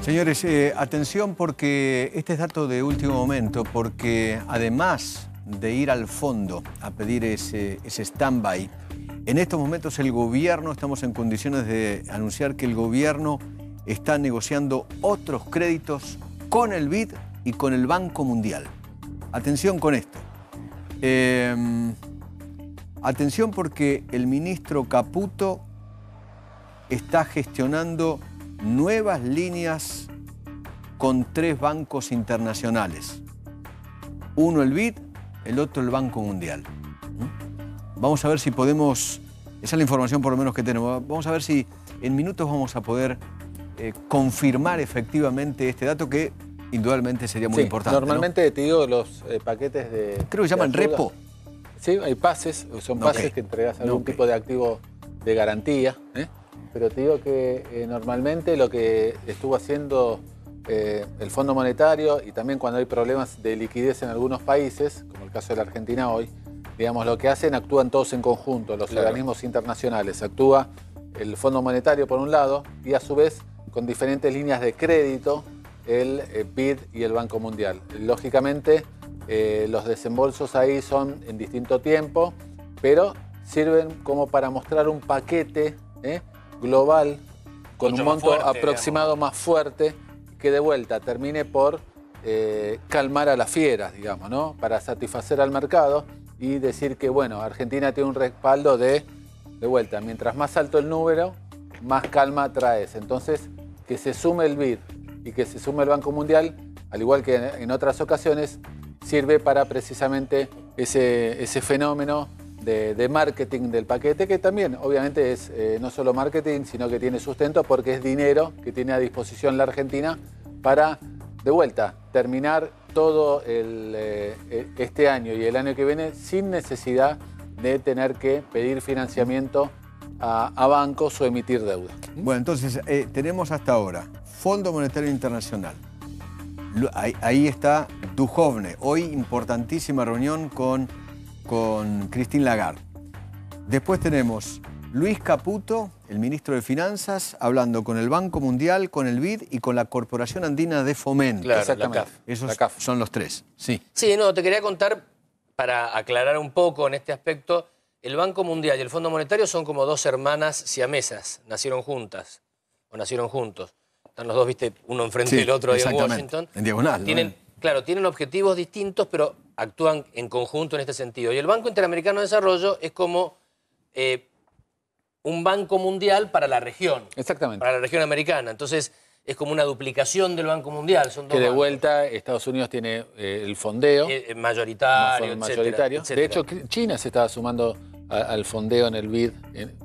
Señores, atención porque este es dato de último momento, porque además de ir al fondo a pedir ese stand-by, en estos momentos el gobierno, estamos en condiciones de anunciar que el gobierno está negociando otros créditos con el BID y con el Banco Mundial. Atención con esto. Atención porque el ministro Caputo está gestionando nuevas líneas con 3 bancos internacionales. Uno el BID, el otro el Banco Mundial. Vamos a ver si podemos, esa es la información por lo menos que tenemos, vamos a ver si en minutos vamos a poder confirmar efectivamente este dato que indudablemente sería muy importante. Normalmente, ¿no? Te digo, los paquetes de... Creo que llaman repo. Sí, hay pases, son pases que entregas algún tipo de activo de garantía, pero te digo que normalmente lo que estuvo haciendo el Fondo Monetario y también cuando hay problemas de liquidez en algunos países, como el caso de la Argentina hoy, digamos, lo que hacen, actúan todos en conjunto, los organismos internacionales. Actúa el Fondo Monetario por un lado y a su vez con diferentes líneas de crédito el BID y el Banco Mundial. Lógicamente los desembolsos ahí son en distinto tiempo, pero sirven como para mostrar un paquete global con un monto aproximado más fuerte que de vuelta termine por calmar a las fieras, digamos, ¿no? Para satisfacer al mercado y decir que, bueno, Argentina tiene un respaldo de vuelta, mientras más alto el número, más calma traes. Entonces, que se sume el BID y que se sume el Banco Mundial, al igual que en otras ocasiones, sirve para precisamente ese fenómeno de marketing del paquete, que también obviamente es no solo marketing, sino que tiene sustento porque es dinero que tiene a disposición la Argentina para, de vuelta, terminar todo este año y el año que viene sin necesidad de tener que pedir financiamiento a bancos o emitir deuda. Bueno, entonces tenemos hasta ahora Fondo Monetario Internacional. Ahí está Duhovne. Hoy importantísima reunión con Christine Lagarde. Después tenemos Luis Caputo, el ministro de Finanzas, hablando con el Banco Mundial, con el BID y con la Corporación Andina de Fomento. Claro, exactamente. Esos son los 3. Sí. Sí, no, te quería contar, para aclarar un poco en este aspecto, el Banco Mundial y el Fondo Monetario son como 2 hermanas siamesas, nacieron juntas o nacieron juntos. Están los dos, viste, uno enfrente del otro ahí en Washington. En diagonal. Claro, tienen objetivos distintos, pero actúan en conjunto en este sentido. Y el Banco Interamericano de Desarrollo es como un banco mundial para la región. Exactamente. Para la región americana. Entonces, es como una duplicación del Banco Mundial. Son 2 que de bancos. Vuelta, Estados Unidos tiene el fondeo. Mayoritario, mayoritario. etcétera. De hecho, China se estaba sumando al fondeo en el BID.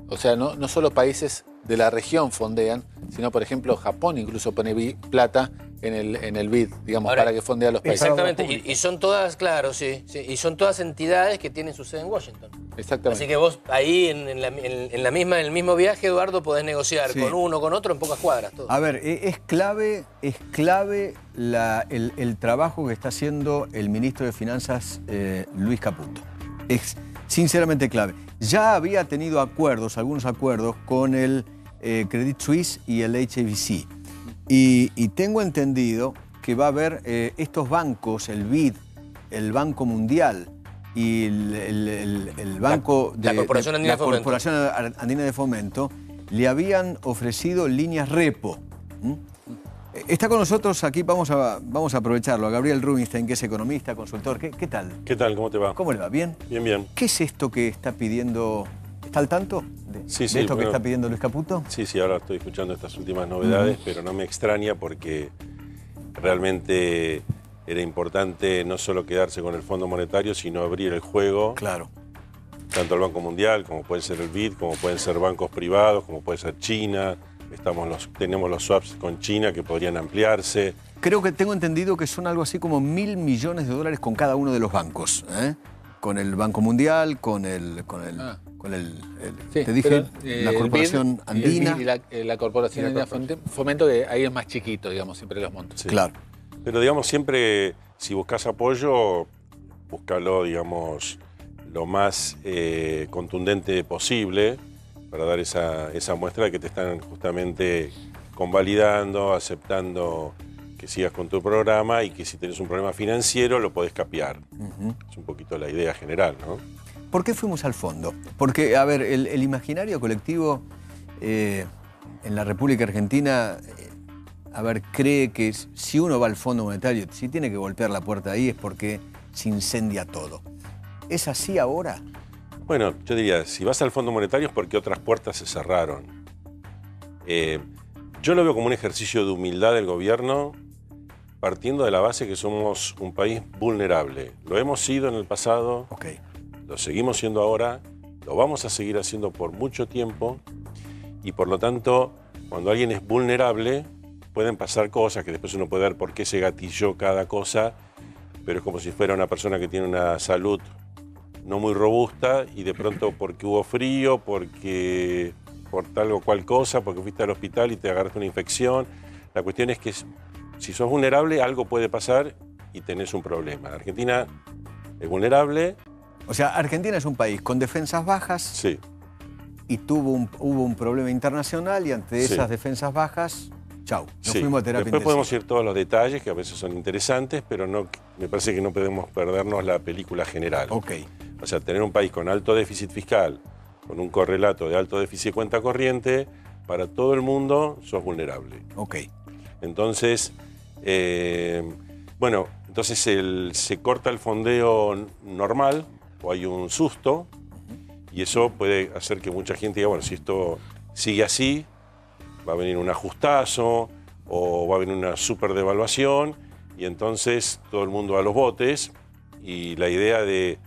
O sea, no solo países de la región fondean, sino, por ejemplo, Japón incluso pone plata en el BID, digamos, ahora, para que fondee a los países. Exactamente, y son todas, claro, sí, y son todas entidades que tienen su sede en Washington. Exactamente. Así que vos ahí en el mismo viaje, Eduardo, podés negociar con uno o con otro en pocas cuadras. Todo. A ver, es clave el trabajo que está haciendo el ministro de Finanzas, Luis Caputo. Es sinceramente clave. Ya había tenido algunos acuerdos con el Credit Suisse y el HSBC. Y tengo entendido que va a haber estos bancos, el BID, el Banco Mundial y el Banco la Corporación Andina de Fomento, le habían ofrecido líneas repo. Está con nosotros aquí, vamos a aprovecharlo, a Gabriel Rubinstein, que es economista, consultor. ¿Qué tal? ¿Qué tal? ¿Cómo te va? ¿Cómo le va? ¿Bien? Bien, bien. ¿Qué es esto que está pidiendo? ¿Está al tanto de esto que está pidiendo Luis Caputo? Sí, ahora estoy escuchando estas últimas novedades, pero no me extraña porque realmente era importante no solo quedarse con el Fondo Monetario, sino abrir el juego. Claro. Tanto al Banco Mundial, como puede ser el BID, como pueden ser bancos privados, como puede ser China. Tenemos los swaps con China que podrían ampliarse. Creo que tengo entendido que son algo así como $1.000 millones con cada uno de los bancos. Con el Banco Mundial, te dije, la Corporación BID, Andina. Y la Corporación Andina Fomento, que ahí es más chiquito, digamos, siempre los montos. Sí. Claro. Pero digamos, siempre, si buscas apoyo, búscalo, digamos, lo más contundente posible para dar esa muestra de que te están justamente convalidando, aceptando que sigas con tu programa y que si tenés un problema financiero lo podés capear. Es un poquito la idea general, ¿no? ¿Por qué fuimos al fondo? Porque, a ver, el imaginario colectivo en la República Argentina, a ver, cree que si uno va al Fondo Monetario, si tiene que golpear la puerta ahí es porque se incendia todo. ¿Es así ahora? Bueno, yo diría, si vas al Fondo Monetario es porque otras puertas se cerraron. Yo lo veo como un ejercicio de humildad del gobierno, partiendo de la base que somos un país vulnerable. Lo hemos sido en el pasado, lo seguimos siendo ahora, lo vamos a seguir haciendo por mucho tiempo y por lo tanto, cuando alguien es vulnerable, pueden pasar cosas que después uno puede ver por qué se gatilló cada cosa, pero es como si fuera una persona que tiene una salud no muy robusta y de pronto porque hubo frío, porque por tal o cual cosa, porque fuiste al hospital y te agarraste una infección. La cuestión es que si sos vulnerable, algo puede pasar y tenés un problema. Argentina es vulnerable. O sea, Argentina es un país con defensas bajas. Sí. Y hubo un problema internacional y ante esas defensas bajas, chau, nos fuimos a terapia Después intensiva. podemos ir todos los detalles, que a veces son interesantes, pero no, me parece que no podemos perdernos la película general. O sea, tener un país con alto déficit fiscal, con un correlato de alto déficit de cuenta corriente, para todo el mundo sos vulnerable. Entonces, bueno, entonces se corta el fondeo normal o hay un susto y eso puede hacer que mucha gente diga, bueno, si esto sigue así, va a venir un ajustazo o va a venir una super devaluación y entonces todo el mundo a los botes y la idea de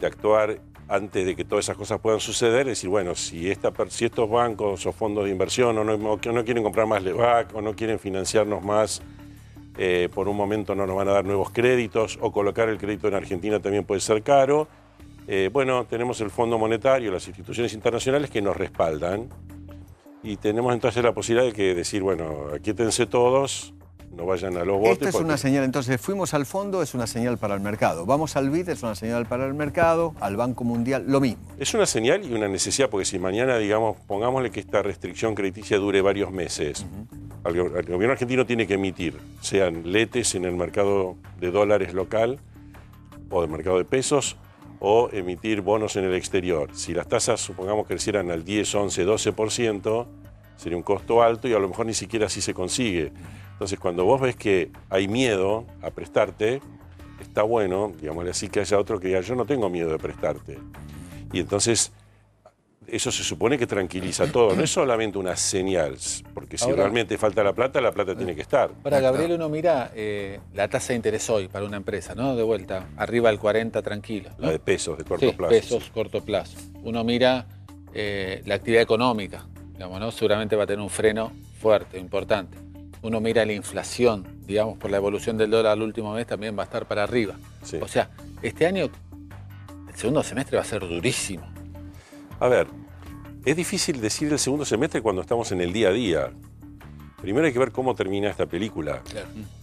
actuar antes de que todas esas cosas puedan suceder, es decir, bueno, si estos bancos o fondos de inversión o no quieren comprar más LEVAC o no quieren financiarnos más, por un momento no nos van a dar nuevos créditos o colocar el crédito en Argentina también puede ser caro. Bueno, tenemos el Fondo Monetario, las instituciones internacionales que nos respaldan y tenemos entonces la posibilidad de decir, bueno, aquíétense todos, no vayan a los botes. Esta es una señal, entonces fuimos al fondo, es una señal para el mercado. Vamos al BID, es una señal para el mercado, al Banco Mundial, lo mismo. Es una señal y una necesidad, porque si mañana, digamos, pongámosle que esta restricción crediticia dure varios meses, el gobierno argentino tiene que emitir, sean letes en el mercado de dólares local o del mercado de pesos, o emitir bonos en el exterior. Si las tasas, supongamos, crecieran al 10, 11, 12%, sería un costo alto y a lo mejor ni siquiera así se consigue. Entonces, cuando vos ves que hay miedo a prestarte, está bueno, digámosle así, que haya otro que diga, yo no tengo miedo de prestarte. Y entonces, eso se supone que tranquiliza todo. No es solamente una señal, porque si realmente falta la plata tiene que estar. Ahora, Gabriel, uno mira la tasa de interés hoy para una empresa, ¿no? De vuelta, arriba del 40 tranquilo, ¿no? La de pesos, de corto plazo. Pesos, corto plazo. Uno mira la actividad económica, digamos, ¿no? Seguramente va a tener un freno fuerte, importante. Uno mira la inflación, digamos, por la evolución del dólar al último mes también va a estar para arriba. O sea, este año, el segundo semestre va a ser durísimo. A ver, es difícil decir el segundo semestre cuando estamos en el día a día. Primero hay que ver cómo termina esta película.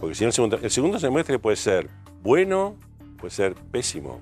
Porque si no, el segundo semestre puede ser bueno, puede ser pésimo.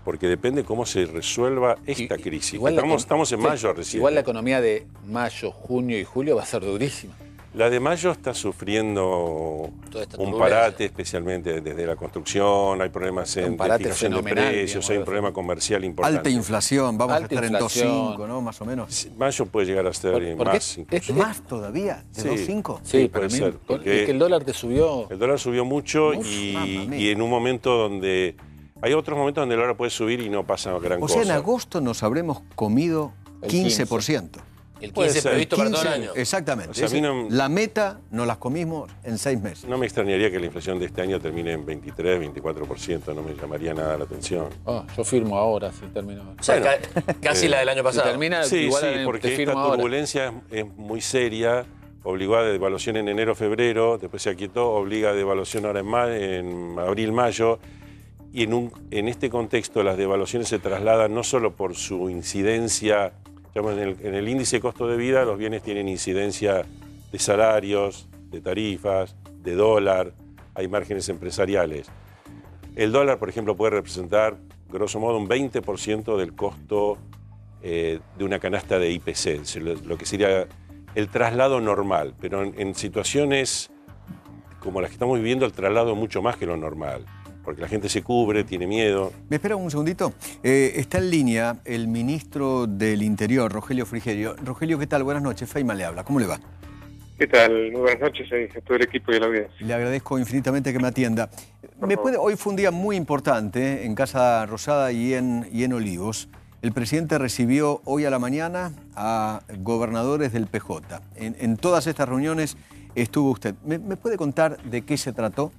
Porque depende cómo se resuelva esta crisis. Estamos en mayo recién. Igual la economía de mayo, junio y julio va a ser durísima. La de mayo está sufriendo un parate, especialmente desde la construcción, hay problemas en fijación de precios, hay un problema comercial importante. Alta inflación, vamos a estar en 2,5, ¿no? Más o menos. Mayo puede llegar a ser más. ¿Más todavía? ¿De 2,5? Sí, puede ser. Porque es que el dólar te subió. El dólar subió mucho y en un momento donde... Hay otros momentos donde el dólar puede subir y no pasa gran cosa. O sea, en agosto nos habremos comido 15%. El 15 previsto para todo el año. Exactamente. O sea, la meta nos las comimos en 6 meses. No me extrañaría que la inflación de este año termine en 23, 24%. No me llamaría nada la atención. Yo firmo ahora, si termino ahora. O sea, casi la del año pasado. Termina igual porque esta turbulencia es muy seria. Obligó a devaluación en enero, febrero. Después se aquietó. Obliga a devaluación ahora en abril, mayo. Y en este contexto las devaluaciones se trasladan no solo por su incidencia... En el índice de costo de vida los bienes tienen incidencia de salarios, de tarifas, de dólar, hay márgenes empresariales. El dólar, por ejemplo, puede representar, grosso modo, un 20% del costo de una canasta de IPC, lo que sería el traslado normal, pero en situaciones como las que estamos viviendo, el traslado es mucho más que lo normal, porque la gente se cubre, tiene miedo. ¿Me espera un segundito? Está en línea el ministro del Interior, Rogelio Frigerio. Rogelio, ¿qué tal? Buenas noches. Feima le habla. ¿Cómo le va? ¿Qué tal? Muy buenas noches a todo el equipo y a la audiencia. Le agradezco infinitamente que me atienda. Hoy fue un día muy importante en Casa Rosada y en Olivos. El presidente recibió hoy a la mañana a gobernadores del PJ. En todas estas reuniones estuvo usted. ¿Me puede contar de qué se trató?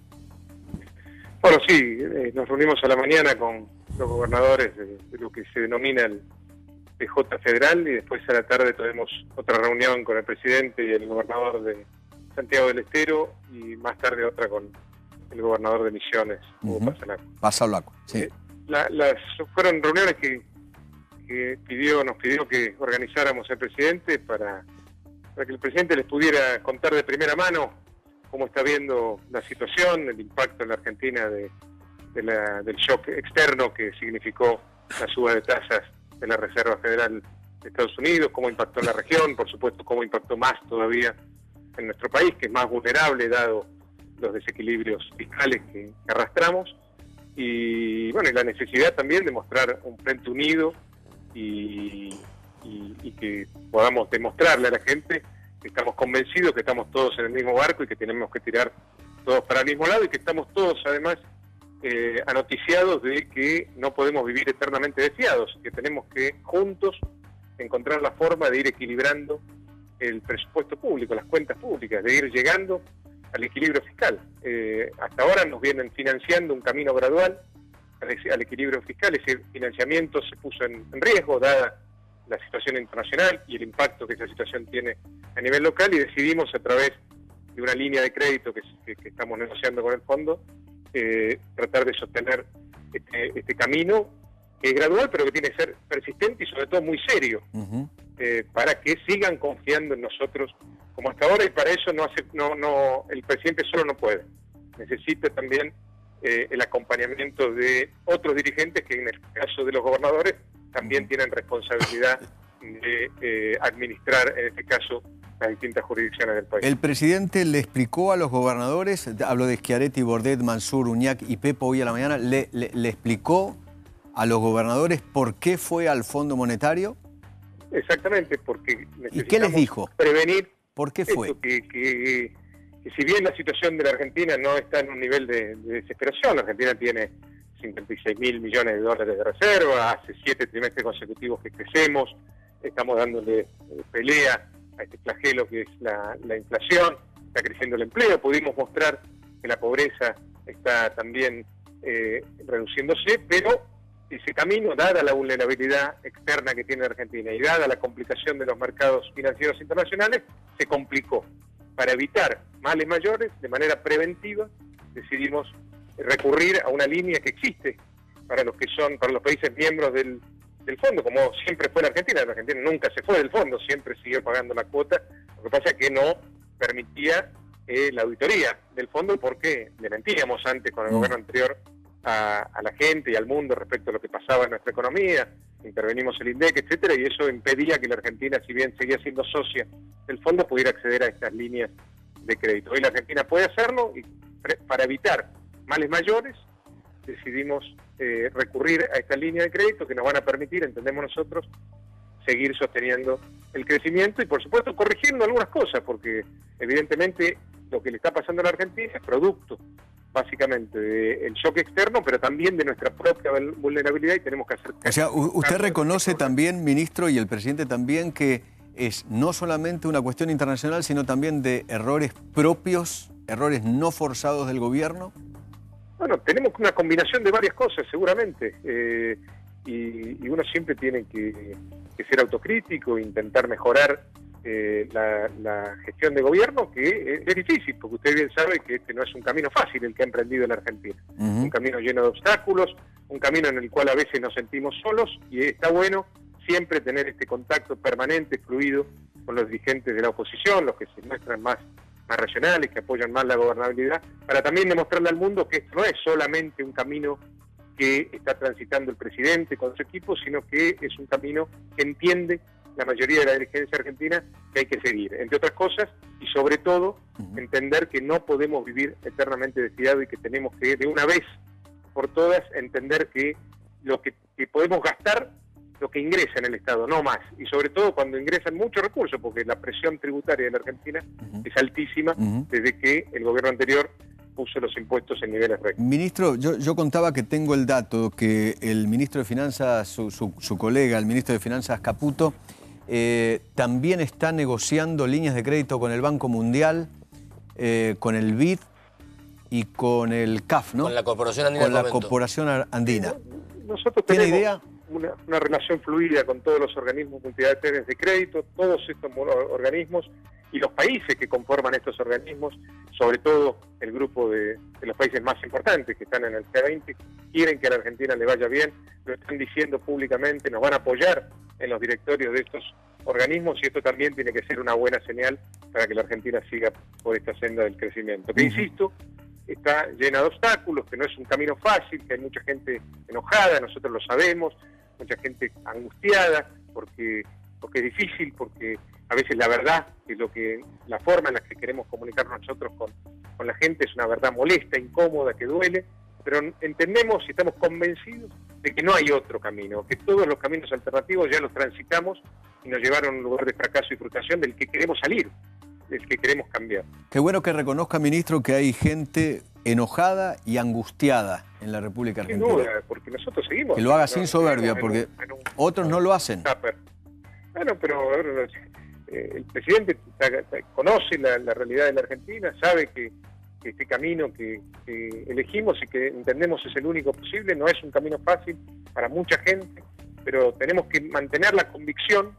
Bueno, sí, nos reunimos a la mañana con los gobernadores de lo que se denomina el PJ federal y después a la tarde tuvimos otra reunión con el presidente y el gobernador de Santiago del Estero y más tarde otra con el gobernador de Misiones, Hugo Pasalaco, sí. Fueron reuniones que nos pidió que organizáramos el presidente para que el presidente les pudiera contar de primera mano cómo está viendo la situación, el impacto en la Argentina del shock externo que significó la suba de tasas de la Reserva Federal de Estados Unidos, cómo impactó en la región, por supuesto cómo impactó más todavía en nuestro país, que es más vulnerable dado los desequilibrios fiscales que arrastramos, y bueno, y la necesidad también de mostrar un frente unido y que podamos demostrarle a la gente que estamos convencidos, que estamos todos en el mismo barco y que tenemos que tirar todos para el mismo lado y que estamos todos además anoticiados de que no podemos vivir eternamente desfiados, que tenemos que juntos encontrar la forma de ir equilibrando el presupuesto público, las cuentas públicas, de ir llegando al equilibrio fiscal. Hasta ahora nos vienen financiando un camino gradual al equilibrio fiscal, ese financiamiento se puso en riesgo dada la situación internacional y el impacto que esa situación tiene a nivel local y decidimos a través de una línea de crédito que estamos negociando con el fondo tratar de sostener este camino que es gradual pero que tiene que ser persistente y sobre todo muy serio para que sigan confiando en nosotros como hasta ahora y para eso el presidente solo no puede, necesita también el acompañamiento de otros dirigentes que en el caso de los gobernadores también tienen responsabilidad de administrar, en este caso, las distintas jurisdicciones del país. El presidente le explicó a los gobernadores, hablo de Schiaretti, Bordet, Mansur, Uñac y Pepo hoy a la mañana, le explicó a los gobernadores por qué fue al Fondo Monetario. Exactamente, porque necesitamos ¿Y qué les dijo? Prevenir. ¿Por qué fue? Que si bien la situación de la Argentina no está en un nivel de desesperación, la Argentina tiene 56.000 millones de dólares de reserva, hace 7 trimestres consecutivos que crecemos, estamos dándole pelea a este flagelo que es la inflación, está creciendo el empleo, pudimos mostrar que la pobreza está también reduciéndose, pero ese camino, dada la vulnerabilidad externa que tiene la Argentina y dada la complicación de los mercados financieros internacionales, se complicó. Para evitar males mayores, de manera preventiva, decidimos recurrir a una línea que existe para los países miembros del fondo, como siempre fue la Argentina. La Argentina nunca se fue del fondo, siempre siguió pagando la cuota. Lo que pasa es que no permitía la auditoría del fondo porque le mentíamos antes con el gobierno anterior a la gente y al mundo respecto a lo que pasaba en nuestra economía. Intervenimos el INDEC, etcétera, y eso impedía que la Argentina, si bien seguía siendo socia del fondo, pudiera acceder a estas líneas de crédito. Hoy la Argentina puede hacerlo y para evitar males mayores decidimos recurrir a esta línea de crédito que nos van a permitir, entendemos nosotros, seguir sosteniendo el crecimiento y por supuesto corrigiendo algunas cosas, porque evidentemente lo que le está pasando a la Argentina es producto básicamente del shock externo, pero también de nuestra propia vulnerabilidad y tenemos que hacer... O sea, usted reconoce también, ministro, y el presidente también, que es no solamente una cuestión internacional, sino también de errores propios, errores no forzados del gobierno. Bueno, tenemos una combinación de varias cosas, seguramente, y uno siempre tiene que ser autocrítico e intentar mejorar la gestión de gobierno, que es difícil, porque usted bien sabe que este no es un camino fácil el que ha emprendido la Argentina. Un camino lleno de obstáculos, un camino en el cual a veces nos sentimos solos, y está bueno siempre tener este contacto permanente, fluido, con los dirigentes de la oposición, los que se muestran más racionales, que apoyan más la gobernabilidad, para también demostrarle al mundo que esto no es solamente un camino que está transitando el presidente con su equipo, sino que es un camino que entiende la mayoría de la dirigencia argentina que hay que seguir, entre otras cosas, y sobre todo entender que no podemos vivir eternamente descuidados y que tenemos que de una vez por todas entender que lo que podemos gastar, lo que ingresa en el Estado, no más, y sobre todo cuando ingresan muchos recursos, porque la presión tributaria de la Argentina es altísima desde que el gobierno anterior puso los impuestos en niveles récord. Ministro, yo contaba que tengo el dato que el ministro de Finanzas, su colega, el ministro de Finanzas Caputo, también está negociando líneas de crédito con el Banco Mundial, con el BID y con el CAF, ¿no? Con la Corporación Andina. Con la Corporación Andina. Nosotros ¿Tiene tenemos idea? una relación fluida con todos los organismos multilaterales de crédito, todos estos organismos y los países que conforman estos organismos, sobre todo el grupo de los países más importantes que están en el G20, quieren que a la Argentina le vaya bien, lo están diciendo públicamente, nos van a apoyar en los directorios de estos organismos y esto también tiene que ser una buena señal para que la Argentina siga por esta senda del crecimiento. Que insisto, está llena de obstáculos, que no es un camino fácil, que hay mucha gente enojada, nosotros lo sabemos, mucha gente angustiada, porque es difícil, porque a veces la verdad, que es la forma en la que queremos comunicarnos nosotros con la gente, es una verdad molesta, incómoda, que duele, pero entendemos y estamos convencidos de que no hay otro camino, que todos los caminos alternativos ya los transitamos y nos llevaron a un lugar de fracaso y frustración del que queremos salir, del que queremos cambiar. Qué bueno que reconozca, ministro, que hay gente enojada y angustiada en la República Argentina. Sin duda, porque nosotros seguimos. Que lo haga sin soberbia, porque otros no lo hacen. Bueno, pero el presidente conoce la realidad de la Argentina, sabe que este camino que elegimos y que entendemos es el único posible, no es un camino fácil para mucha gente, pero tenemos que mantener la convicción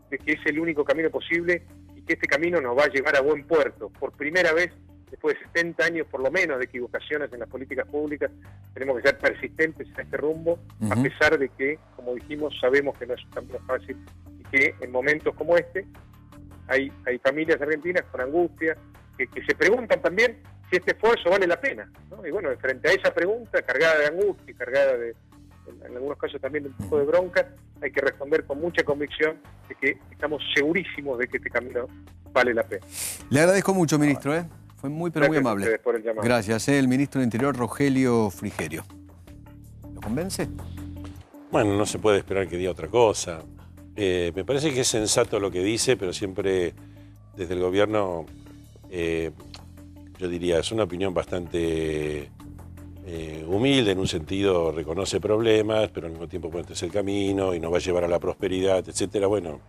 de que es el único camino posible y que este camino nos va a llevar a buen puerto. Por primera vez, después de 70 años por lo menos de equivocaciones en las políticas públicas, tenemos que ser persistentes en este rumbo, a pesar de que, como dijimos, sabemos que no es un camino fácil y que en momentos como este hay familias argentinas con angustia, que se preguntan también si este esfuerzo vale la pena, ¿no? Y bueno, frente a esa pregunta, cargada de angustia y cargada de, en algunos casos también de un poco de bronca, hay que responder con mucha convicción de que estamos segurísimos de que este camino vale la pena. Le agradezco mucho, ministro, Fue muy, pero muy amable. Por el llamado. Gracias, el ministro del Interior, Rogelio Frigerio. ¿Lo convence? Bueno, no se puede esperar que diga otra cosa. Me parece que es sensato lo que dice, pero siempre desde el gobierno, yo diría, es una opinión bastante humilde, en un sentido reconoce problemas, pero al mismo tiempo puede ser el camino y nos va a llevar a la prosperidad, etcétera. Bueno,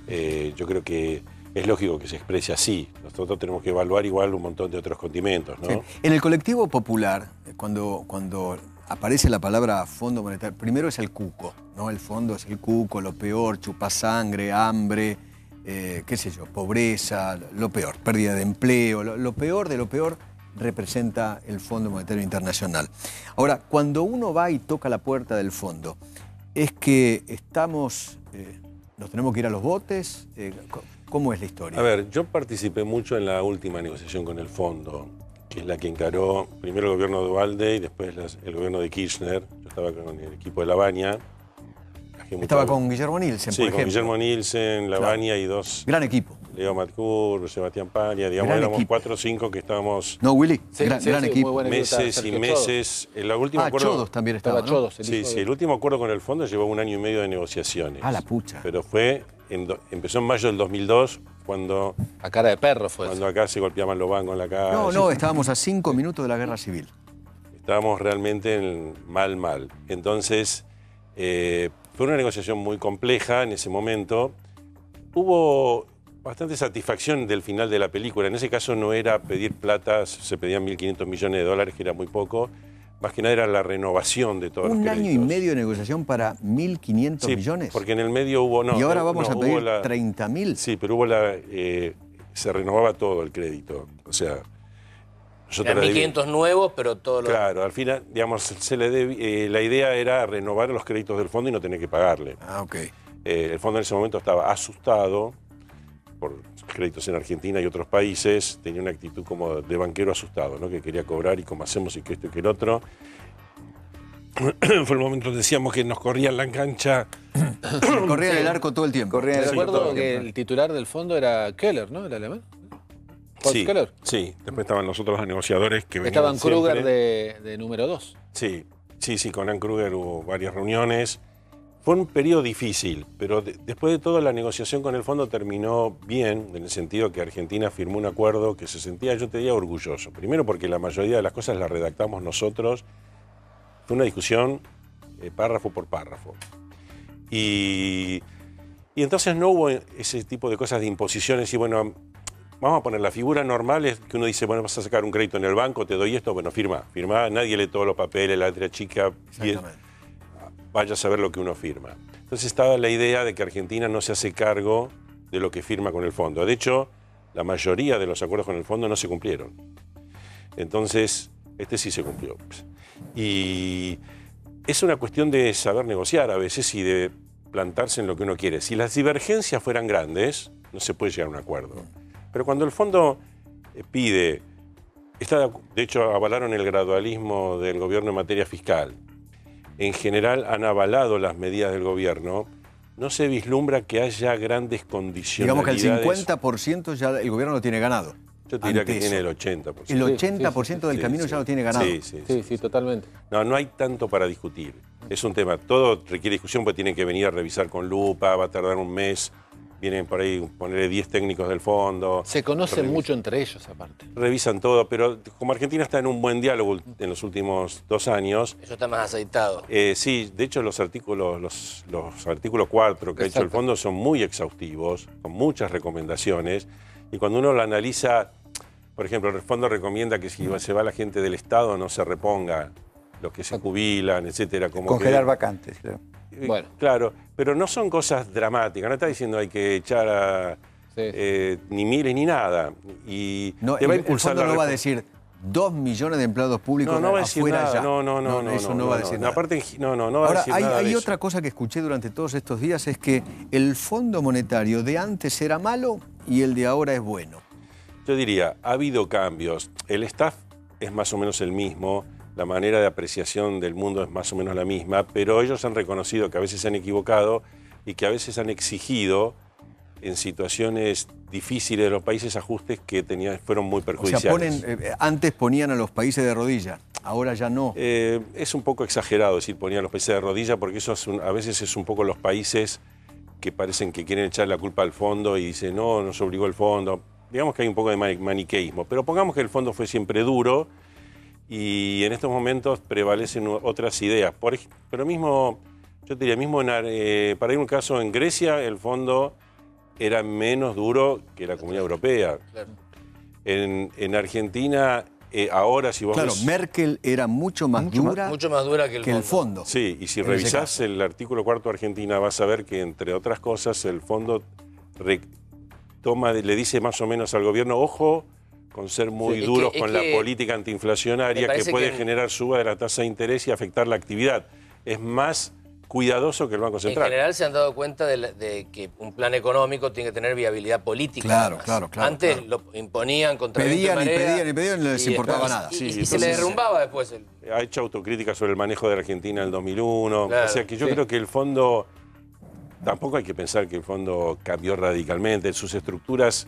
yo creo que es lógico que se exprese así. Nosotros tenemos que evaluar igual un montón de otros condimentos, ¿no? Sí. En el colectivo popular, cuando aparece la palabra Fondo Monetario, primero es el cuco, ¿no? El fondo es el cuco, lo peor, chupasangre, hambre, qué sé yo, pobreza, lo peor, pérdida de empleo, lo peor de lo peor representa el Fondo Monetario Internacional. Ahora, cuando uno va y toca la puerta del fondo, es que nos tenemos que ir a los botes. ¿Cómo es la historia? A ver, yo participé mucho en la última negociación con el fondo, que es la que encaró primero el gobierno de Duhalde y después el gobierno de Kirchner. Yo estaba con el equipo de Lavagna. Estaba con Guillermo Nielsen, por ejemplo. Sí, con Guillermo Nielsen, Lavagna y dos. Gran equipo. Leo Matcur, Sebastián Palia, digamos, Gran éramos equipo. 4 o 5 que estábamos ¿No, Willy? Sí, gran equipo. meses y meses. El último acuerdo, Chodos también estaba, ¿no? Sí, el último acuerdo con el fondo llevó 1 año y medio de negociaciones. Ah, la pucha. Pero empezó en mayo del 2002, cuando... A cara de perro fue Cuando eso. acá se golpeaban los bancos en la calle. No, estábamos a 5 minutos de la guerra civil. Estábamos realmente mal. Entonces, fue una negociación muy compleja en ese momento. Hubo bastante satisfacción del final de la película. En ese caso no era pedir plata, se pedían 1.500 millones de dólares, que era muy poco. Más que nada era la renovación de todos los créditos. 1 año y medio de negociación para 1.500 millones. Porque en el medio hubo... y ahora vamos a pedir 30.000. Sí, pero se renovaba todo el crédito. O sea... Eran 1.500 nuevos, pero todo lo... Claro, al final, digamos, la idea era renovar los créditos del fondo y no tener que pagarle. Ah, ok. El fondo en ese momento estaba asustado por créditos en Argentina y otros países, tenía una actitud como de banquero asustado, ¿no? Que quería cobrar y cómo hacemos y que esto y que el otro. Fue el momento donde decíamos que nos corrían la cancha Corrían el arco todo el tiempo. Recuerdo que el titular del fondo era Keller, ¿no? El alemán. Sí, Keller. sí. Después estaban los otros negociadores que venían Estaban Kruger siempre. de número 2. Sí, con Ann Kruger hubo varias reuniones. Fue un periodo difícil, pero después de todo la negociación con el fondo terminó bien, en el sentido que Argentina firmó un acuerdo que se sentía, yo te diría, orgulloso. Primero porque la mayoría de las cosas las redactamos nosotros. Fue una discusión párrafo por párrafo. Y entonces no hubo ese tipo de cosas de imposiciones y bueno, vamos a poner la figura normal es que uno dice, bueno, vas a sacar un crédito en el banco, te doy esto, bueno, firma, nadie lee todos los papeles, la letra chica, vaya a saber lo que uno firma. Entonces estaba la idea de que Argentina no se hace cargo de lo que firma con el fondo. De hecho, la mayoría de los acuerdos con el fondo no se cumplieron. Entonces, este sí se cumplió. Y es una cuestión de saber negociar a veces y de plantarse en lo que uno quiere. Si las divergencias fueran grandes, no se puede llegar a un acuerdo. Pero cuando el fondo pide, de hecho avalaron el gradualismo del gobierno en materia fiscal, en general han avalado las medidas del gobierno, no se vislumbra que haya grandes condicionalidades. Digamos que el 50% ya el gobierno lo tiene ganado. Yo te diría que tiene el 80%. El 80% del camino ya lo tiene ganado. Sí, totalmente. No hay tanto para discutir. Es un tema, todo requiere discusión porque tienen que venir a revisar con lupa, va a tardar un mes, vienen por ahí, ponerle 10 técnicos del fondo. Se conocen mucho entre ellos aparte. Revisan todo, pero como Argentina está en un buen diálogo en los últimos 2 años. Eso está más aceitado. Sí, de hecho los artículos 4 que ha hecho el fondo son muy exhaustivos, con muchas recomendaciones, y cuando uno lo analiza, por ejemplo, el fondo recomienda que si se va la gente del Estado no se reponga, los que se jubilan, etcétera. Como congelar vacantes, claro. Bueno. Claro, pero no son cosas dramáticas, no está diciendo hay que echar a ni miles ni nada. Y no, te va a impulsar el fondo no va a decir 2 millones de empleados públicos no va a decir afuera nada. ya. Eso no va a decir nada. Aparte, no va Ahora, a decir nada. Hay otra cosa que escuché durante todos estos días, es que el Fondo Monetario de antes era malo y el de ahora es bueno. Yo diría, ha habido cambios. El staff es más o menos el mismo, la manera de apreciación del mundo es más o menos la misma, pero ellos han reconocido que a veces se han equivocado y que a veces han exigido en situaciones difíciles de los países ajustes que fueron muy perjudiciales. O sea, antes ponían a los países de rodilla, ahora ya no. Es un poco exagerado decir ponían a los países de rodilla porque eso a veces es un poco los países que parecen que quieren echar la culpa al fondo y dicen, no, nos obligó el fondo. Digamos que hay un poco de maniqueísmo, pero pongamos que el fondo fue siempre duro y en estos momentos prevalecen otras ideas. Pero mismo, yo te diría, para ir a un caso en Grecia, el fondo era menos duro que la Comunidad Europea. Claro. En Argentina, ahora si vos ves... Merkel era mucho más dura que el fondo. Sí, y si revisás el artículo 4 de Argentina vas a ver que, entre otras cosas, el fondo le dice más o menos al gobierno, ojo, con ser muy duros con la política antiinflacionaria que puede generar suba de la tasa de interés y afectar la actividad. Es más cuidadoso que el Banco Central. En general se han dado cuenta de que un plan económico tiene que tener viabilidad política. Claro. Antes lo imponían contra pedían y no les importaba nada. Y se le derrumbaba después. Ha hecho autocrítica sobre el manejo de la Argentina en el 2001. Claro, o sea que yo creo que el fondo... Tampoco hay que pensar que el fondo cambió radicalmente. Sus estructuras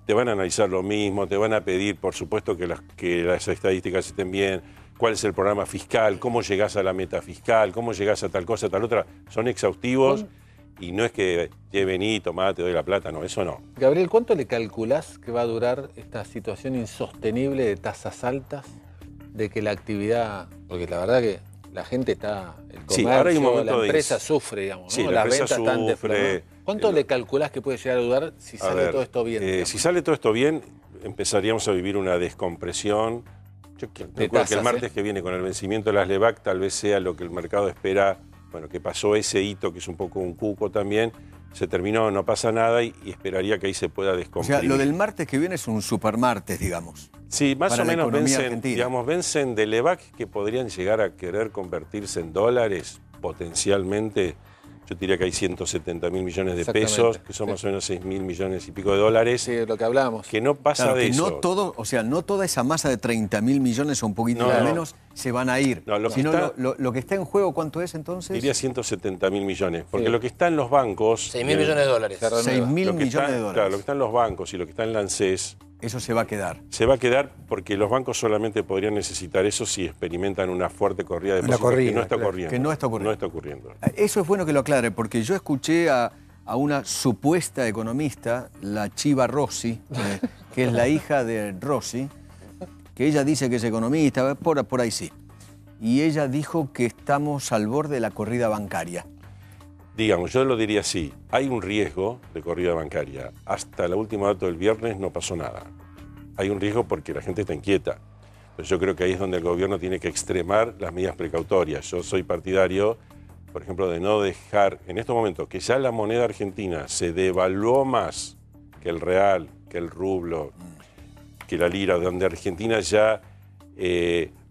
te van a analizar lo mismo, te van a pedir, por supuesto, que las estadísticas estén bien, cuál es el programa fiscal, cómo llegás a la meta fiscal, cómo llegás a tal cosa, tal otra. Son exhaustivos y no es que vení, tomá, te doy la plata, no, eso no. Gabriel, ¿cuánto le calculás que va a durar esta situación insostenible de tasas altas, de que la actividad, porque la verdad que la gente está, el comercio, ahora hay un momento la empresa sufre, digamos, sí, ¿no? La las empresa ventas están sufre. ¿Cuánto le calculás que puede llegar a durar si sale todo esto bien? Si sale todo esto bien, empezaríamos a vivir una descompresión. Yo creo que el martes que viene, con el vencimiento de las LEVAC, tal vez sea lo que el mercado espera, bueno, que pasó ese hito, que es un poco un cuco también, se terminó, no pasa nada y esperaría que ahí se pueda descomprimir. O sea, lo del martes que viene es un supermartes, digamos. Sí, más o menos vencen de LEVAC que podrían llegar a querer convertirse en dólares potencialmente yo diría que hay 170.000 millones de pesos, que son más o menos 6.000 millones y pico de dólares. Sí, lo que hablábamos. Que no pasa claro, de que eso. No todo, o sea, no toda esa masa de 30.000 millones o un poquito menos se van a ir. No, sino lo que está en juego, ¿cuánto es entonces? Diría 170.000 millones. Porque lo que está en los bancos... 6.000 millones de dólares. 6.000 millones de dólares. Claro, lo que está en los bancos y lo que está en la ANSES... Eso se va a quedar. Se va a quedar porque los bancos solamente podrían necesitar eso si experimentan una fuerte corrida de depósitos que no está ocurriendo. Que no está ocurriendo. No está ocurriendo. Eso es bueno que lo aclare, porque yo escuché a una supuesta economista, la Chiva Rossi, que es la hija de Rossi, que ella dice que es economista, por ahí sí. Y ella dijo que estamos al borde de la corrida bancaria. Digamos, yo lo diría así, hay un riesgo de corrida bancaria. Hasta la última dato del viernes no pasó nada. Hay un riesgo porque la gente está inquieta. Entonces yo creo que ahí es donde el gobierno tiene que extremar las medidas precautorias. Yo soy partidario, por ejemplo, de no dejar, en estos momentos, que ya la moneda argentina se devaluó más que el real, que el rublo, que la lira, donde Argentina ya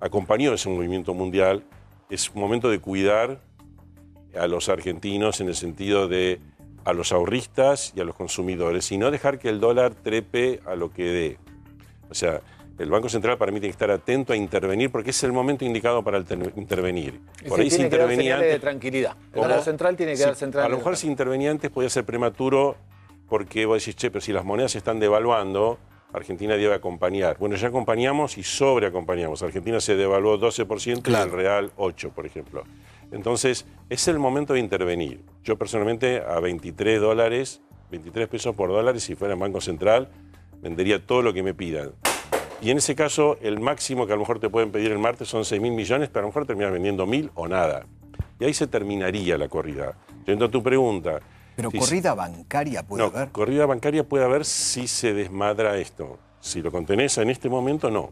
acompañó ese movimiento mundial. Es un momento de cuidar a los argentinos en el sentido de a los ahorristas y a los consumidores, y no dejar que el dólar trepe a lo que dé. O sea, el Banco Central para mí tiene que estar atento a intervenir porque es el momento indicado para intervenir. Por ahí se intervenía antes. De tranquilidad. El Banco Central tiene que dar central. A lo mejor si intervenía antes podía ser prematuro porque vos decís, che, pero si las monedas se están devaluando, Argentina debe acompañar. Bueno, ya acompañamos y sobreacompañamos. Argentina se devaluó 12% y el real 8%, por ejemplo. Entonces, es el momento de intervenir. Yo personalmente a 23 pesos por dólar, si fuera en Banco Central, vendería todo lo que me pidan. Y en ese caso, el máximo que a lo mejor te pueden pedir el martes son 6.000 millones, pero a lo mejor terminas vendiendo 1.000 o nada. Y ahí se terminaría la corrida. Yendo a tu pregunta. Pero corrida bancaria puede haber. Corrida bancaria puede haber si se desmadra esto. Si lo contenés en este momento, no.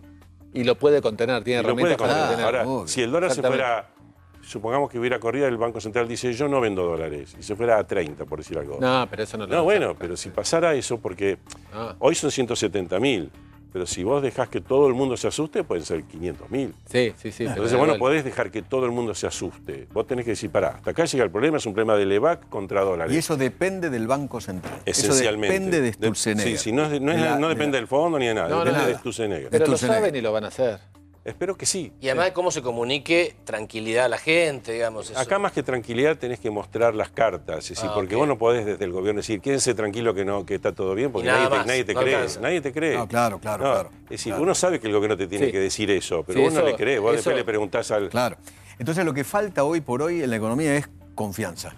Y lo puede contener, tiene herramientas para contener. Ahora, si el dólar se fuera... Supongamos que hubiera corrida, el Banco Central dice, yo no vendo dólares, y se fuera a 30, por decir algo. No, pero eso no lo No, bueno, pero si pasara eso, porque hoy son 170.000, pero si vos dejás que todo el mundo se asuste, pueden ser 500.000. Sí. Entonces, bueno, podés dejar que todo el mundo se asuste. Vos tenés que decir, pará, hasta acá llega el problema, es un problema de LEVAC contra dólares. Y eso depende del Banco Central. Esencialmente. Eso depende de Sturzenegger. Sí, no depende del fondo ni de nada, depende de Sturzenegger. Pero lo saben y lo van a hacer. Espero que sí. Y además de cómo se comunique tranquilidad a la gente, digamos. Eso. Acá más que tranquilidad tenés que mostrar las cartas, es decir, porque vos no podés desde el gobierno decir, quédense tranquilo que está todo bien, porque nadie te cree. Nadie te cree. No, claro. Es decir, uno sabe que el gobierno te tiene que decir eso, pero vos no le crees, vos después le preguntás al... Claro. Entonces lo que falta hoy por hoy en la economía es confianza.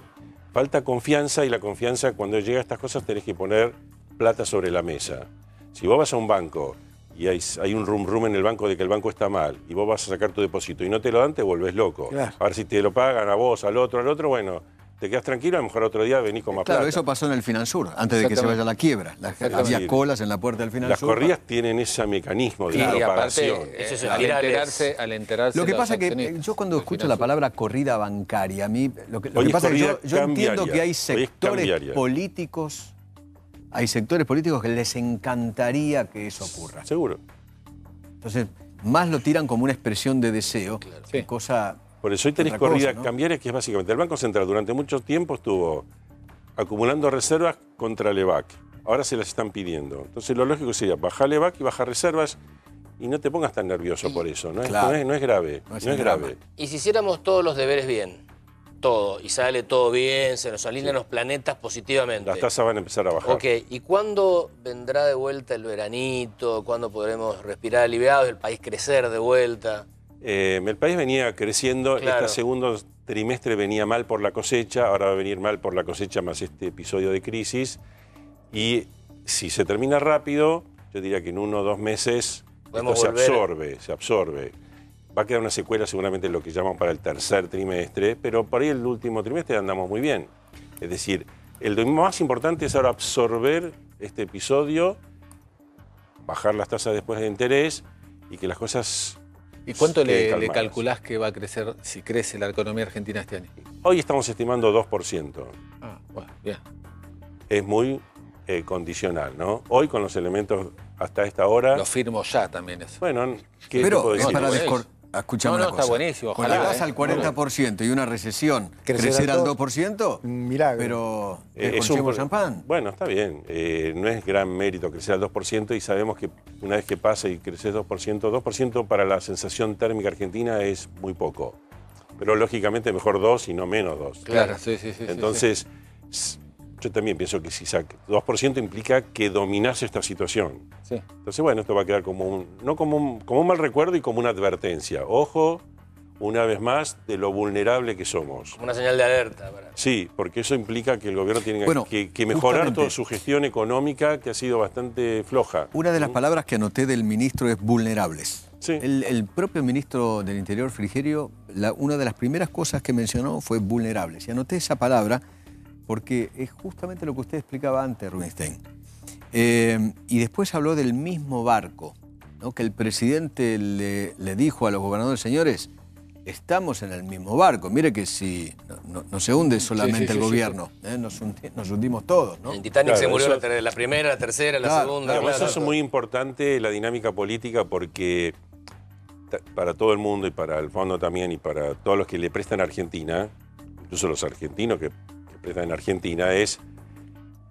Falta confianza, y la confianza, cuando llega a estas cosas tenés que poner plata sobre la mesa. Si vos vas a un banco y hay un rum en el banco de que el banco está mal, y vos vas a sacar tu depósito y no te lo dan, te volvés loco. Claro. A ver si te lo pagan a vos, al otro, bueno, te quedas tranquilo, a lo mejor otro día venís con más plata. Claro, eso pasó en el Finansur, antes de que se vaya a la quiebra. Había colas en la puerta del Finansur. Las corridas tienen ese mecanismo de propagación. Eso es al enterarse lo que pasa es que yo cuando escucho la palabra corrida bancaria, a mí lo que pasa es que yo entiendo que hay sectores políticos... Hay sectores políticos que les encantaría que eso ocurra. Seguro. Entonces, más lo tiran como una expresión de deseo, cosa... Por eso hoy tenés corrida cambiaria, que es básicamente el Banco Central durante mucho tiempo estuvo acumulando reservas contra LEVAC. Ahora se las están pidiendo. Entonces lo lógico sería bajar LEVAC y bajar reservas, y no te pongas tan nervioso por eso. No es grave. No es grave. Y si hiciéramos todos los deberes bien, todo, y sale todo bien, se nos alinean los planetas positivamente. Las tasas van a empezar a bajar. Ok, ¿y cuándo vendrá de vuelta el veranito? ¿Cuándo podremos respirar aliviados, el país crecer de vuelta? El país venía creciendo, este segundo trimestre venía mal por la cosecha, ahora va a venir mal por la cosecha más este episodio de crisis, y si se termina rápido, yo diría que en 1 o 2 meses esto se absorbe. Va a quedar una secuela seguramente lo que llaman para el tercer trimestre, pero por ahí el último trimestre andamos muy bien. Es decir, lo más importante es ahora absorber este episodio, bajar las tasas después de interés y que las cosas... ¿Y cuánto le calculás que va a crecer, si crece la economía argentina este año? Hoy estamos estimando 2%. Ah, bueno, bien. Es muy condicional, ¿no? Hoy con los elementos hasta esta hora... Lo firmo ya también eso. Bueno, pero escuchame una cosa. Está buenísimo. Ojalá, Con la tasa al 40% y una recesión, crecer al 2%, milagro. Pero es un champán. Bueno, está bien. No es gran mérito crecer al 2% y sabemos que una vez que pasa y creces 2% para la sensación térmica argentina es muy poco. Pero lógicamente mejor 2 y no menos 2. Claro, sí. Entonces, yo también pienso que si 2% implica que dominás esta situación. Sí. Entonces, bueno, esto va a quedar como como un mal recuerdo y como una advertencia. Ojo, una vez más, de lo vulnerable que somos. Como una señal de alerta. Sí, porque eso implica que el gobierno tiene Bueno, que mejorar justamente, toda su gestión económica, que ha sido bastante floja. Una de las palabras que anoté del ministro es vulnerables. Sí. El propio ministro del Interior, Frigerio, una de las primeras cosas que mencionó fue vulnerables. Y anoté esa palabra porque es justamente lo que usted explicaba antes, Rubinstein. Y después habló del mismo barco, ¿no? Que el presidente le dijo a los gobernadores, señores, estamos en el mismo barco. Mire que si no se hunde solamente el gobierno, nos hundimos todos, ¿no? En Titanic se murió eso, la primera, la tercera, la Claro, segunda. Además, claro. eso es muy importante, la dinámica política, porque para todo el mundo y para el fondo también y para todos los que le prestan a Argentina, incluso los argentinos que prestan en Argentina, es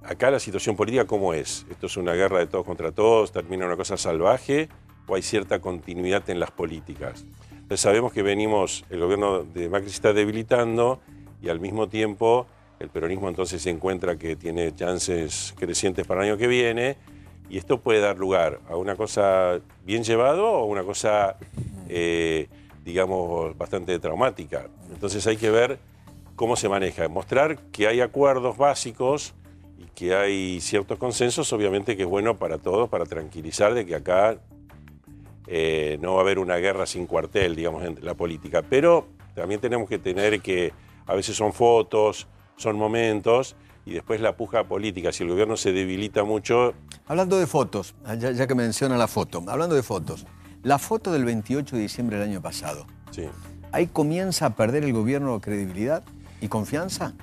acá la situación política cómo es. ¿Esto es una guerra de todos contra todos? ¿Termina una cosa salvaje? ¿O hay cierta continuidad en las políticas? Entonces sabemos que el gobierno de Macri se está debilitando y al mismo tiempo el peronismo entonces se encuentra que tiene chances crecientes para el año que viene y esto puede dar lugar a una cosa bien llevado o una cosa, digamos, bastante traumática. Entonces hay que ver cómo se maneja, mostrar que hay acuerdos básicos y que hay ciertos consensos, obviamente que es bueno para todos, para tranquilizar de que acá no va a haber una guerra sin cuartel, digamos, en la política. Pero también tenemos que tener que a veces son fotos, son momentos y después la puja política. Si el gobierno se debilita mucho... Hablando de fotos, ya que menciona la foto, hablando de fotos, la foto del 28 de diciembre del año pasado, Sí. ¿ahí comienza a perder el gobierno credibilidad y confianza?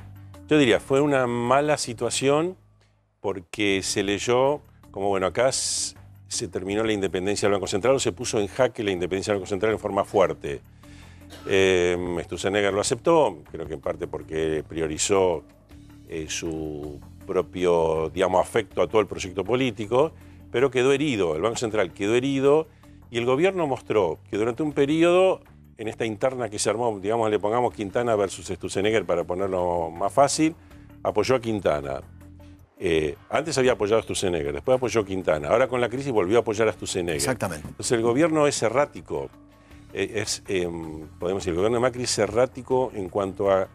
Yo diría, fue una mala situación porque se leyó como, bueno, acá se terminó la independencia del Banco Central o se puso en jaque la independencia del Banco Central en forma fuerte. Sturzenegger lo aceptó, creo que en parte porque priorizó su propio, digamos, afecto a todo el proyecto político, pero quedó herido, el Banco Central quedó herido y el gobierno mostró que durante un periodo, en esta interna que se armó, digamos, le pongamos Quintana versus Sturzenegger para ponerlo más fácil, apoyó a Quintana. Antes había apoyado a Sturzenegger, después apoyó a Quintana, ahora con la crisis volvió a apoyar a Sturzenegger. Exactamente. Entonces el gobierno es errático, podemos decir, el gobierno de Macri es errático en cuanto a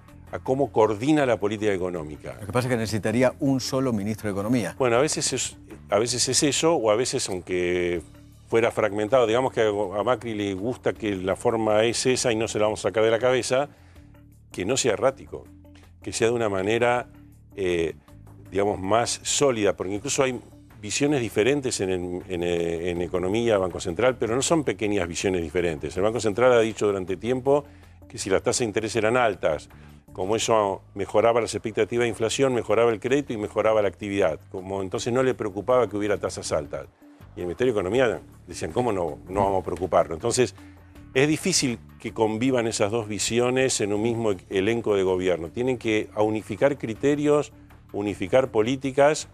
cómo coordina la política económica. Lo que pasa es que necesitaría un solo ministro de Economía. Bueno, a veces es eso, o a veces, aunque fuera fragmentado, digamos que a Macri le gusta que la forma es esa y no se la vamos a sacar de la cabeza, que no sea errático, que sea de una manera, digamos, más sólida, porque incluso hay visiones diferentes en economía, Banco Central, pero no son pequeñas visiones diferentes. El Banco Central ha dicho durante tiempo que si las tasas de interés eran altas, como eso mejoraba las expectativas de inflación, mejoraba el crédito y mejoraba la actividad, como entonces no le preocupaba que hubiera tasas altas. Y el Ministerio de Economía decían, ¿cómo no vamos a preocuparnos? Entonces, es difícil que convivan esas dos visiones en un mismo elenco de gobierno. Tienen que unificar criterios, unificar políticas.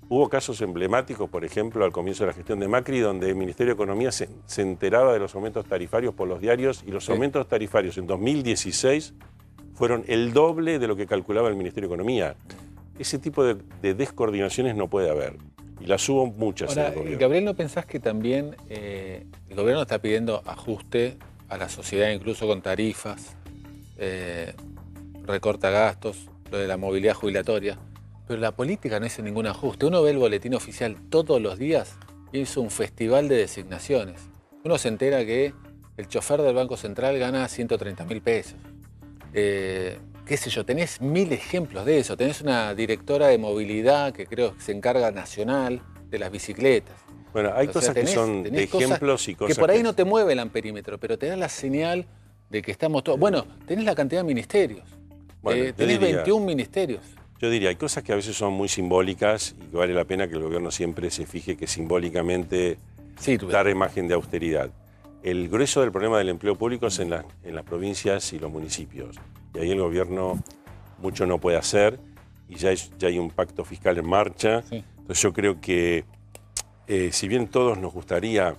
Hubo casos emblemáticos, por ejemplo, al comienzo de la gestión de Macri, donde el Ministerio de Economía se enteraba de los aumentos tarifarios por los diarios y los aumentos tarifarios en 2016 fueron el doble de lo que calculaba el Ministerio de Economía. Ese tipo de descoordinaciones no puede haber. Y las hubo muchas. Ahora, en el gobierno. Gabriel, ¿no pensás que también el gobierno está pidiendo ajuste a la sociedad, incluso con tarifas, recorta gastos, lo de la movilidad jubilatoria? Pero la política no hizo ningún ajuste. Uno ve el boletín oficial todos los días y hizo un festival de designaciones. Uno se entera que el chofer del Banco Central gana 130.000 pesos. Qué sé yo, tenés 1000 ejemplos de eso. Tenés una directora de movilidad que creo que se encarga nacional de las bicicletas. Bueno, hay cosas que son de ejemplos y cosas que por ahí no te mueve el amperímetro, pero te da la señal de que estamos todos... Bueno, tenés la cantidad de ministerios. Bueno, tenés 21 ministerios. Yo diría, hay cosas que a veces son muy simbólicas y que vale la pena que el gobierno siempre se fije que simbólicamente da imagen de austeridad. el grueso del problema del empleo público es en las provincias y los municipios. Y ahí el gobierno mucho no puede hacer y ya hay un pacto fiscal en marcha. Sí. Entonces yo creo que si bien todos nos gustaría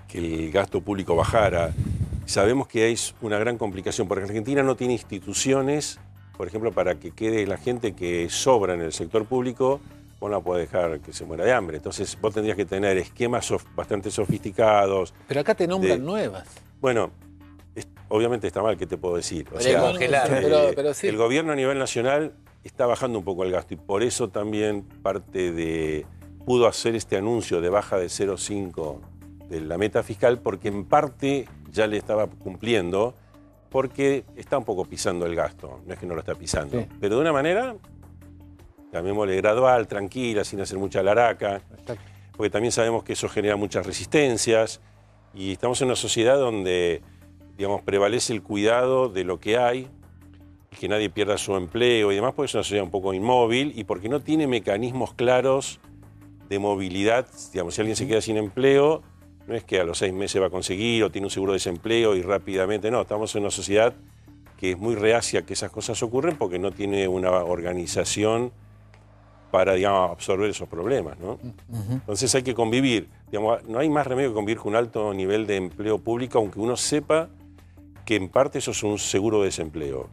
que el gasto público bajara, sabemos que hay una gran complicación, porque Argentina no tiene instituciones, por ejemplo, para que quede la gente que sobra en el sector público, vos no podés dejar que se muera de hambre. Entonces vos tendrías que tener esquemas bastante sofisticados. Pero acá te nombran nuevas. Bueno, obviamente está mal, ¿qué te puedo decir? O sea, pero sí. El gobierno a nivel nacional está bajando un poco el gasto y por eso también pudo hacer este anuncio de baja de 0,5 de la meta fiscal, porque en parte ya le estaba cumpliendo, porque está un poco pisando el gasto, no es que no lo está pisando, sí, pero de una manera, llamémosle gradual, tranquila, sin hacer mucha laraca, porque también sabemos que eso genera muchas resistencias y estamos en una sociedad donde, digamos, prevalece el cuidado de lo que hay, que nadie pierda su empleo y demás, porque es una sociedad un poco inmóvil y porque no tiene mecanismos claros de movilidad. Digamos, si alguien se queda sin empleo, no es que a los 6 meses va a conseguir o tiene un seguro de desempleo y rápidamente, no, estamos en una sociedad que es muy reacia a que esas cosas ocurren porque no tiene una organización para, digamos, absorber esos problemas, ¿no? Entonces hay que convivir, digamos, no hay más remedio que convivir con un alto nivel de empleo público, aunque uno sepa que en parte eso es un seguro de desempleo.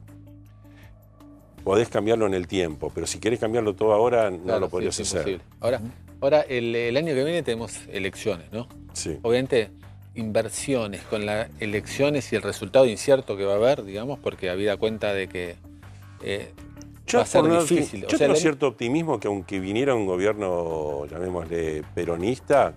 Podés cambiarlo en el tiempo, pero si querés cambiarlo todo ahora, no lo podrías hacer. Ahora el año que viene tenemos elecciones, ¿no? Sí. Obviamente, inversiones con las elecciones y el resultado incierto que va a haber, digamos, porque habida cuenta de que va a ser difícil. Yo tengo cierto optimismo que aunque viniera un gobierno, llamémosle peronista,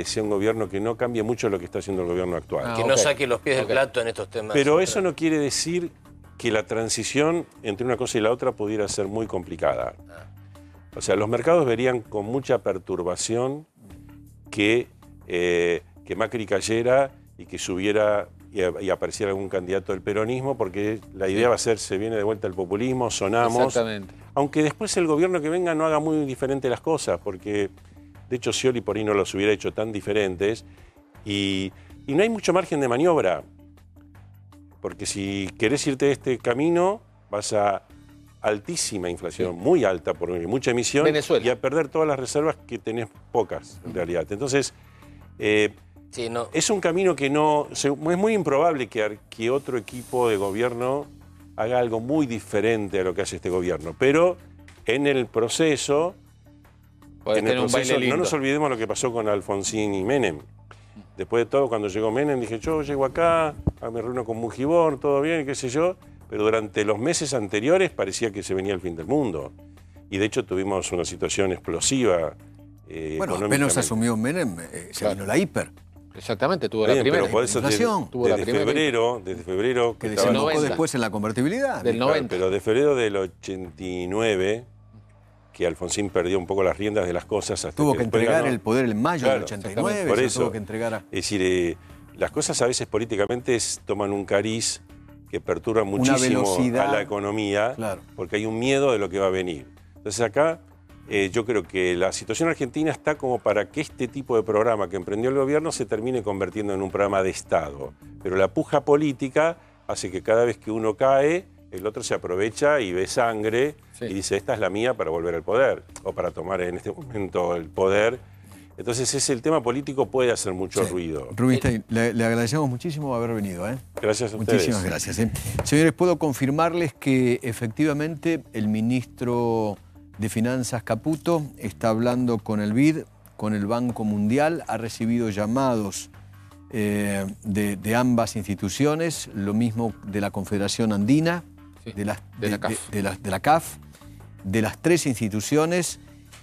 sea un gobierno que no cambie mucho lo que está haciendo el gobierno actual. Que no saque los pies del plato en estos temas. Pero eso no quiere decir que la transición entre una cosa y la otra pudiera ser muy complicada. O sea, los mercados verían con mucha perturbación que Macri cayera y que subiera y apareciera algún candidato del peronismo, porque la idea va a ser, se viene de vuelta el populismo, sonamos. Exactamente. Aunque después el gobierno que venga no haga muy diferente las cosas, porque de hecho Scioli por ahí no los hubiera hecho tan diferentes y no hay mucho margen de maniobra. Porque si querés irte de este camino, vas a altísima inflación, muy alta, por mucha emisión, Venezuela, y a perder todas las reservas que tenés pocas, en realidad. Entonces, es un camino que es muy improbable que otro equipo de gobierno haga algo muy diferente a lo que hace este gobierno. Pero en el proceso, no nos olvidemos lo que pasó con Alfonsín y Menem. Después de todo, cuando llegó Menem, dije, yo llego acá, me reúno con Mujibor, todo bien, qué sé yo, pero durante los meses anteriores parecía que se venía el fin del mundo. Y de hecho tuvimos una situación explosiva. Bueno, apenas asumió Menem, se vino la hiper. Exactamente, tuvo la primera inflación. Desde febrero que desembocó después en la convertibilidad. Del 90. Pero de febrero del 89... que Alfonsín perdió un poco las riendas de las cosas. Hasta tuvo que entregar el poder en mayo del 89, por eso tuvo que entregar Es decir, las cosas a veces políticamente toman un cariz que perturba muchísimo a la economía, porque hay un miedo de lo que va a venir. Entonces acá yo creo que la situación argentina está como para que este tipo de programa que emprendió el gobierno se termine convirtiendo en un programa de Estado. Pero la puja política hace que cada vez que uno cae, el otro se aprovecha y ve sangre y dice, esta es la mía para volver al poder, o para tomar en este momento el poder. Entonces el tema político puede hacer mucho ruido. Rubinstein, le agradecemos muchísimo haber venido. Gracias a ustedes. Muchísimas gracias. Señores, puedo confirmarles que efectivamente el ministro de Finanzas Caputo está hablando con el BID, con el Banco Mundial, ha recibido llamados de ambas instituciones, lo mismo de la Confederación Andina, de la CAF, de las tres instituciones.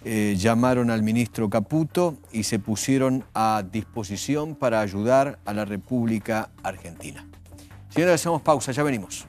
Llamaron al ministro Caputo y se pusieron a disposición para ayudar a la República Argentina. Señores, hacemos pausa, ya venimos.